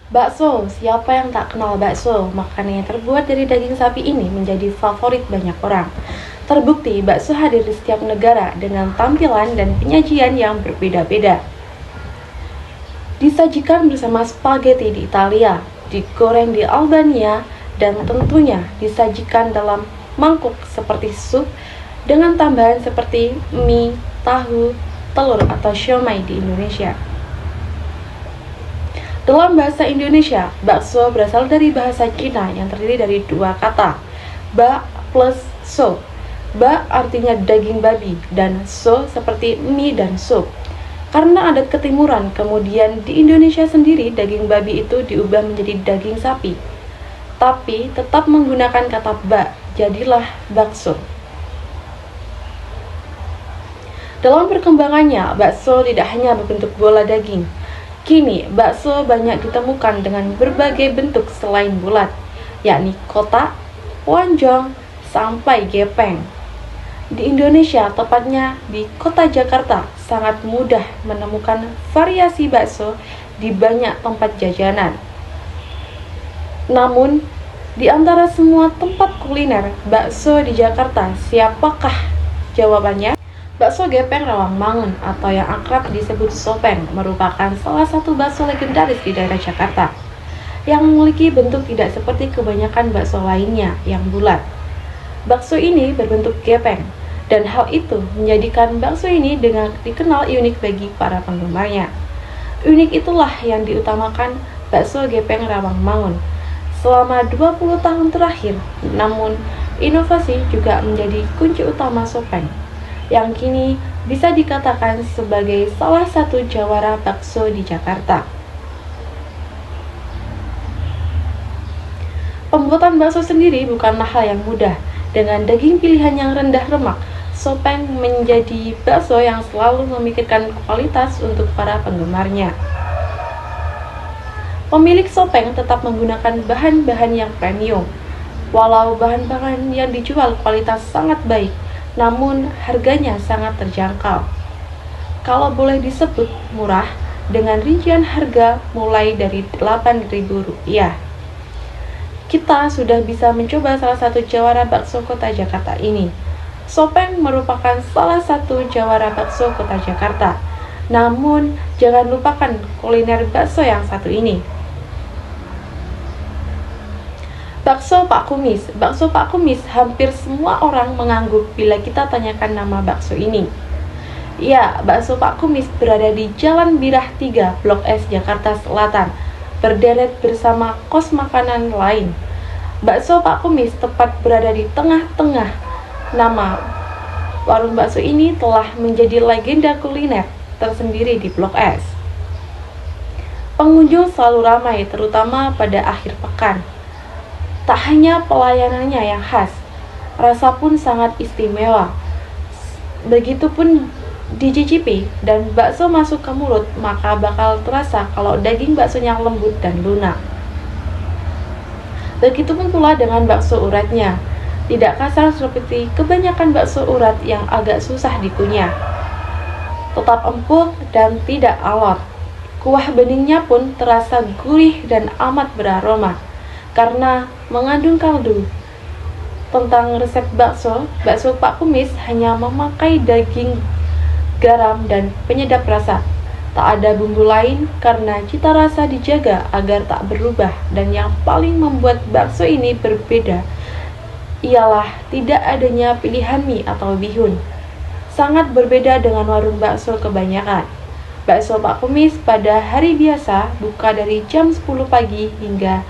Bakso, siapa yang tak kenal bakso? Makanan yang terbuat dari daging sapi ini menjadi favorit banyak orang. Terbukti, bakso hadir di setiap negara dengan tampilan dan penyajian yang berbeda-beda. Disajikan bersama spaghetti di Italia, digoreng di Albania, dan tentunya disajikan dalam mangkuk seperti sup dengan tambahan seperti mie, tahu, telur, atau siomay di Indonesia. Dalam bahasa Indonesia, bakso berasal dari bahasa Cina yang terdiri dari dua kata, ba plus so. Ba artinya daging babi dan so seperti mie dan sup. Karena adat ketimuran, kemudian di Indonesia sendiri daging babi itu diubah menjadi daging sapi. Tapi tetap menggunakan kata ba, jadilah bakso. Dalam perkembangannya, bakso tidak hanya berbentuk bola daging. Kini, bakso banyak ditemukan dengan berbagai bentuk selain bulat, yakni kotak, lonjong, sampai gepeng. Di Indonesia, tepatnya di kota Jakarta, sangat mudah menemukan variasi bakso di banyak tempat jajanan. Namun, di antara semua tempat kuliner bakso di Jakarta, siapakah jawabannya? Bakso Gepeng Rawamangun atau yang akrab disebut Sopeng merupakan salah satu bakso legendaris di daerah Jakarta yang memiliki bentuk tidak seperti kebanyakan bakso lainnya yang bulat. Bakso ini berbentuk gepeng dan hal itu menjadikan bakso ini dengan dikenal unik bagi para penggemarnya. Unik itulah yang diutamakan bakso Gepeng Rawamangun selama 20 tahun terakhir. Namun, inovasi juga menjadi kunci utama Sopeng yang kini bisa dikatakan sebagai salah satu jawara bakso di Jakarta. Pembuatan bakso sendiri bukanlah hal yang mudah. Dengan daging pilihan yang rendah lemak, Sopeng menjadi bakso yang selalu memikirkan kualitas untuk para penggemarnya. Pemilik Sopeng tetap menggunakan bahan-bahan yang premium. Walau bahan-bahan yang dijual kualitas sangat baik, namun harganya sangat terjangkau. Kalau boleh disebut murah, dengan rincian harga mulai dari Rp8.000. Kita sudah bisa mencoba salah satu jawara bakso kota Jakarta ini. Sopeng merupakan salah satu jawara bakso kota Jakarta. Namun, jangan lupakan kuliner bakso yang satu ini. Bakso Pak Kumis. Bakso Pak Kumis hampir semua orang mengangguk bila kita tanyakan nama bakso ini. Ya, bakso Pak Kumis berada di Jalan Birah 3, Blok S, Jakarta Selatan, berderet bersama kos makanan lain. Bakso Pak Kumis tepat berada di tengah-tengah. Nama warung bakso ini telah menjadi legenda kuliner tersendiri di Blok S. Pengunjung selalu ramai, terutama pada akhir pekan. Tak hanya pelayanannya yang khas, rasa pun sangat istimewa. Begitupun dicicipi dan bakso masuk ke mulut, maka bakal terasa kalau daging baksonya lembut dan lunak. Begitupun pula dengan bakso uratnya, tidak kasar seperti kebanyakan bakso urat yang agak susah dikunyah. Tetap empuk dan tidak alot. Kuah beningnya pun terasa gurih dan amat beraroma karena mengandung kaldu. Tentang resep bakso Pak Kumis hanya memakai daging, garam, dan penyedap rasa. Tak ada bumbu lain karena cita rasa dijaga agar tak berubah. Dan yang paling membuat bakso ini berbeda ialah tidak adanya pilihan mie atau bihun. Sangat berbeda dengan warung bakso kebanyakan. Bakso Pak Kumis pada hari biasa buka dari jam 10 pagi hingga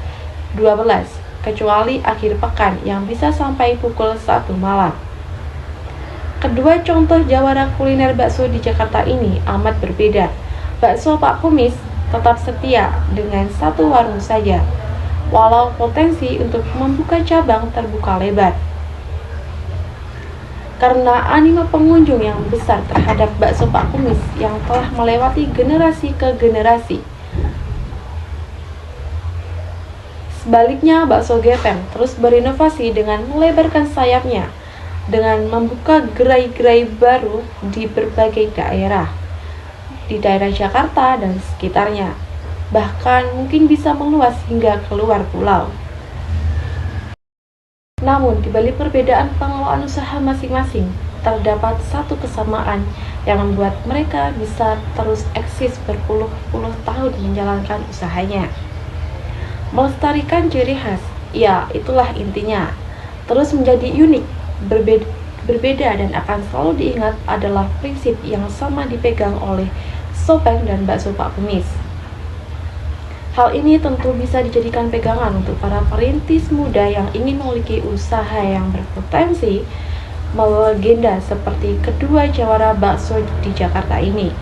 12, kecuali akhir pekan yang bisa sampai pukul 1 malam. Kedua contoh jawara kuliner bakso di Jakarta ini amat berbeda. Bakso Pak Kumis tetap setia dengan satu warung saja, walau potensi untuk membuka cabang terbuka lebar. Karena animo pengunjung yang besar terhadap bakso Pak Kumis yang telah melewati generasi ke generasi. Sebaliknya, bakso Gepeng terus berinovasi dengan melebarkan sayapnya, dengan membuka gerai-gerai baru di berbagai daerah, di daerah Jakarta dan sekitarnya. bahkan mungkin bisa meluas hingga keluar pulau. Namun, di balik perbedaan pengelolaan usaha masing-masing, terdapat satu kesamaan yang membuat mereka bisa terus eksis berpuluh-puluh tahun menjalankan usahanya. Melestarikan ciri khas, ya itulah intinya. Terus menjadi unik, berbeda dan akan selalu diingat adalah prinsip yang sama dipegang oleh Sopeng dan Bakso Pak Kumis. Hal ini tentu bisa dijadikan pegangan untuk para perintis muda yang ingin memiliki usaha yang berpotensi melegenda seperti kedua jawara bakso di Jakarta ini.